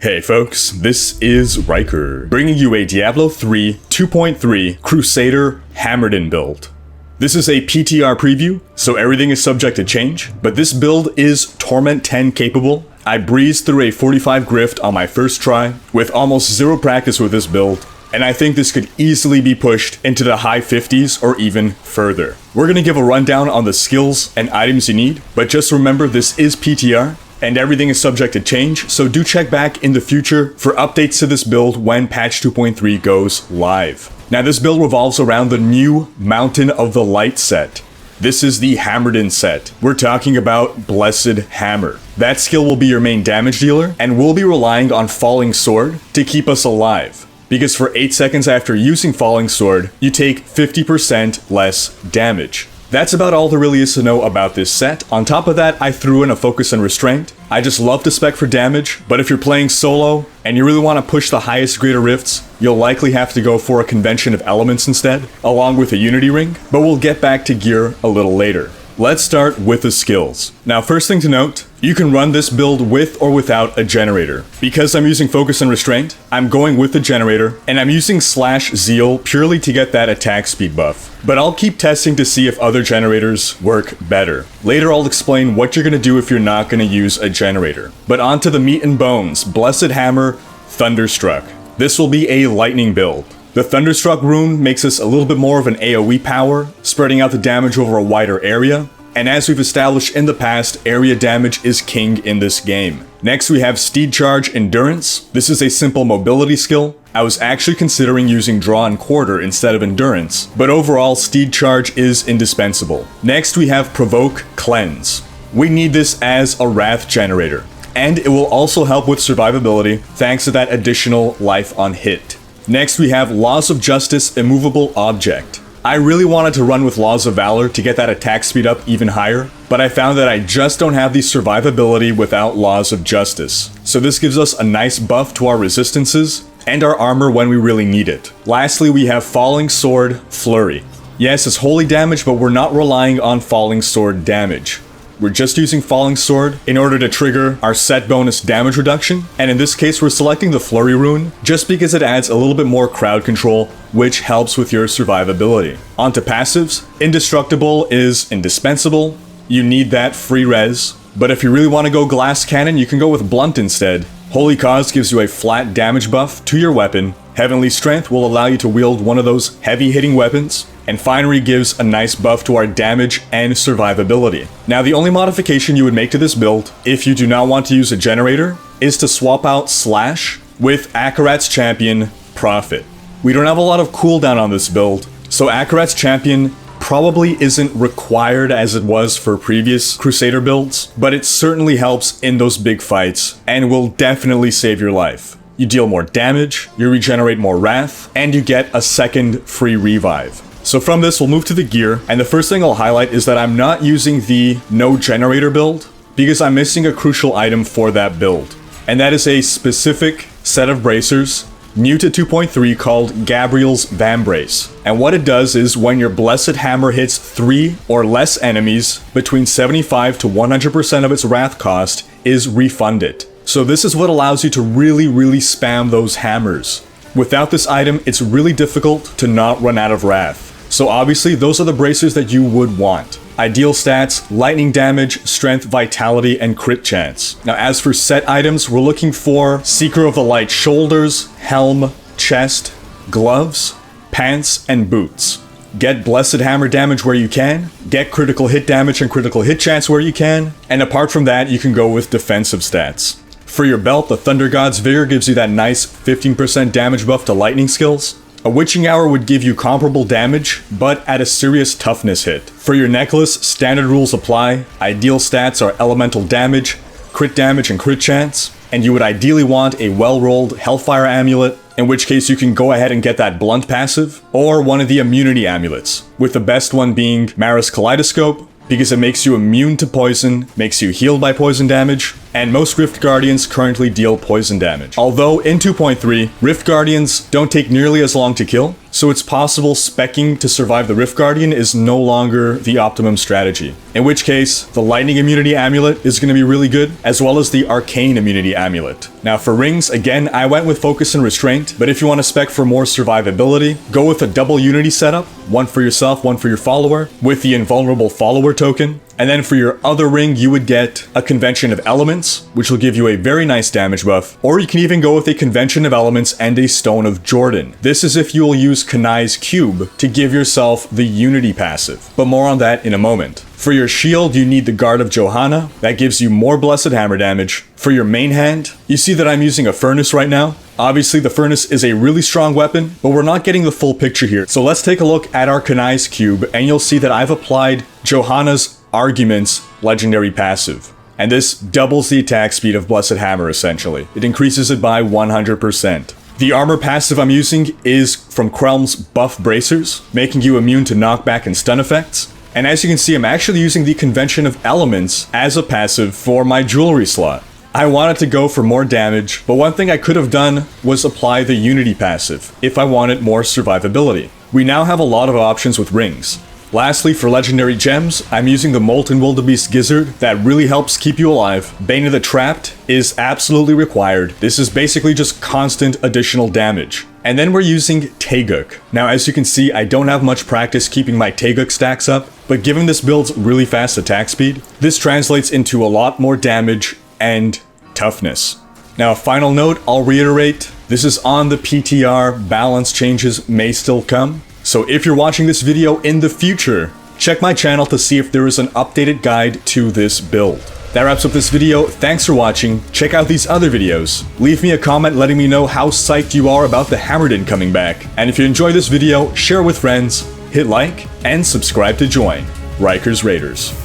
Hey folks, this is Rhykker, bringing you a Diablo 3 2.3 Crusader Hammerdin build. This is a PTR preview, so everything is subject to change, but this build is Torment 10 capable. I breezed through a 45 grift on my first try, with almost zero practice with this build, and I think this could easily be pushed into the high 50s or even further. We're gonna give a rundown on the skills and items you need, but just remember this is PTR, and everything is subject to change, so do check back in the future for updates to this build when patch 2.3 goes live. Now this build revolves around the new Mountain of the Light set. This is the Hammerdin set. We're talking about Blessed Hammer. That skill will be your main damage dealer, and we'll be relying on Falling Sword to keep us alive. Because for 8 seconds after using Falling Sword, you take 50% less damage. That's about all there really is to know about this set. On top of that, I threw in a Focus and Restraint. I just love to spec for damage, but if you're playing solo and you really want to push the highest grade of rifts, you'll likely have to go for a Convention of Elements instead, along with a Unity Ring, but we'll get back to gear a little later. Let's start with the skills. Now, first thing to note, you can run this build with or without a generator. Because I'm using Focus and Restraint, I'm going with the generator, and I'm using /Zeal purely to get that attack speed buff. But I'll keep testing to see if other generators work better. Later I'll explain what you're gonna do if you're not gonna use a generator. But onto the meat and bones, Blessed Hammer, Thunderstruck. This will be a lightning build. The Thunderstruck rune makes us a little bit more of an AoE power, spreading out the damage over a wider area, and as we've established in the past, area damage is king in this game. Next we have Steed Charge Endurance. This is a simple mobility skill. I was actually considering using Draw and Quarter instead of Endurance, but overall Steed Charge is indispensable. Next we have Provoke Cleanse. We need this as a Wrath generator, and it will also help with survivability thanks to that additional life on hit. Next we have Laws of Justice Immovable Object. I really wanted to run with Laws of Valor to get that attack speed up even higher, but I found that I just don't have the survivability without Laws of Justice. So this gives us a nice buff to our resistances and our armor when we really need it. Lastly, we have Falling Sword Flurry. Yes, it's holy damage, but we're not relying on Falling Sword damage. We're just using Falling Sword in order to trigger our set bonus damage reduction, and in this case we're selecting the Flurry rune just because it adds a little bit more crowd control, which helps with your survivability. Onto passives. Indestructible is indispensable. You need that free res, but if you really want to go Glass Cannon, you can go with Blunt instead. Holy Cause gives you a flat damage buff to your weapon. Heavenly Strength will allow you to wield one of those heavy hitting weapons, and Finery gives a nice buff to our damage and survivability. Now the only modification you would make to this build, if you do not want to use a generator, is to swap out Slash with Akarat's Champion Prophet. We don't have a lot of cooldown on this build, so Akarat's Champion probably isn't required as it was for previous Crusader builds, but it certainly helps in those big fights and will definitely save your life. You deal more damage, you regenerate more Wrath, and you get a second free revive. So from this, we'll move to the gear, and the first thing I'll highlight is that I'm not using the no generator build because I'm missing a crucial item for that build, and that is a specific set of bracers new to 2.3 called Gabriel's Vambrace. And what it does is when your Blessed Hammer hits 3 or less enemies, between 75 to 100% of its Wrath cost is refunded. So this is what allows you to really spam those hammers. Without this item, it's really difficult to not run out of Wrath. So obviously, those are the bracers that you would want. Ideal stats, lightning damage, strength, vitality, and crit chance. Now as for set items, we're looking for Seeker of the Light shoulders, helm, chest, gloves, pants, and boots. Get Blessed Hammer damage where you can, get critical hit damage and critical hit chance where you can, and apart from that, you can go with defensive stats. For your belt, the Thunder God's Vigor gives you that nice 15% damage buff to lightning skills. A Witching Hour would give you comparable damage, but at a serious toughness hit. For your necklace, standard rules apply. Ideal stats are elemental damage, crit damage, and crit chance. And you would ideally want a well-rolled Hellfire amulet, in which case you can go ahead and get that Blunt passive, or one of the immunity amulets, with the best one being Mara's Kaleidoscope, because it makes you immune to poison, makes you healed by poison damage, and most Rift Guardians currently deal poison damage. Although in 2.3, Rift Guardians don't take nearly as long to kill, so it's possible speccing to survive the Rift Guardian is no longer the optimum strategy. In which case, the Lightning Immunity Amulet is going to be really good, as well as the Arcane Immunity Amulet. Now for rings, again, I went with Focus and Restraint, but if you want to spec for more survivability, go with a double Unity setup, one for yourself, one for your follower, with the Invulnerable Follower token. And then for your other ring, you would get a Convention of Elements, which will give you a very nice damage buff. Or you can even go with a Convention of Elements and a Stone of Jordan. This is if you will use Kanai's Cube to give yourself the Unity passive. But more on that in a moment. For your shield, you need the Guard of Johanna. That gives you more Blessed Hammer damage. For your main hand, you see that I'm using a Furnace right now. Obviously, the Furnace is a really strong weapon, but we're not getting the full picture here. So let's take a look at our Kanai's Cube, and you'll see that I've applied Johanna's Argument's legendary passive. And this doubles the attack speed of Blessed Hammer, essentially. It increases it by 100%. The armor passive I'm using is from Quelm's Buff Bracers, making you immune to knockback and stun effects. And as you can see, I'm actually using the Convention of Elements as a passive for my jewelry slot. I wanted to go for more damage, but one thing I could have done was apply the Unity passive, if I wanted more survivability. We now have a lot of options with rings. Lastly, for legendary gems, I'm using the Molten Wildebeest Gizzard. That really helps keep you alive. Bane of the Trapped is absolutely required. This is basically just constant additional damage. And then we're using Taeguk. Now, as you can see, I don't have much practice keeping my Taeguk stacks up, but given this build's really fast attack speed, this translates into a lot more damage and toughness. Now, a final note, I'll reiterate, this is on the PTR, balance changes may still come. So if you're watching this video in the future, check my channel to see if there is an updated guide to this build. That wraps up this video. Thanks for watching. Check out these other videos. Leave me a comment letting me know how psyched you are about the Hammerdin coming back. And if you enjoyed this video, share it with friends, hit like, and subscribe to join Rhykker's Raiders.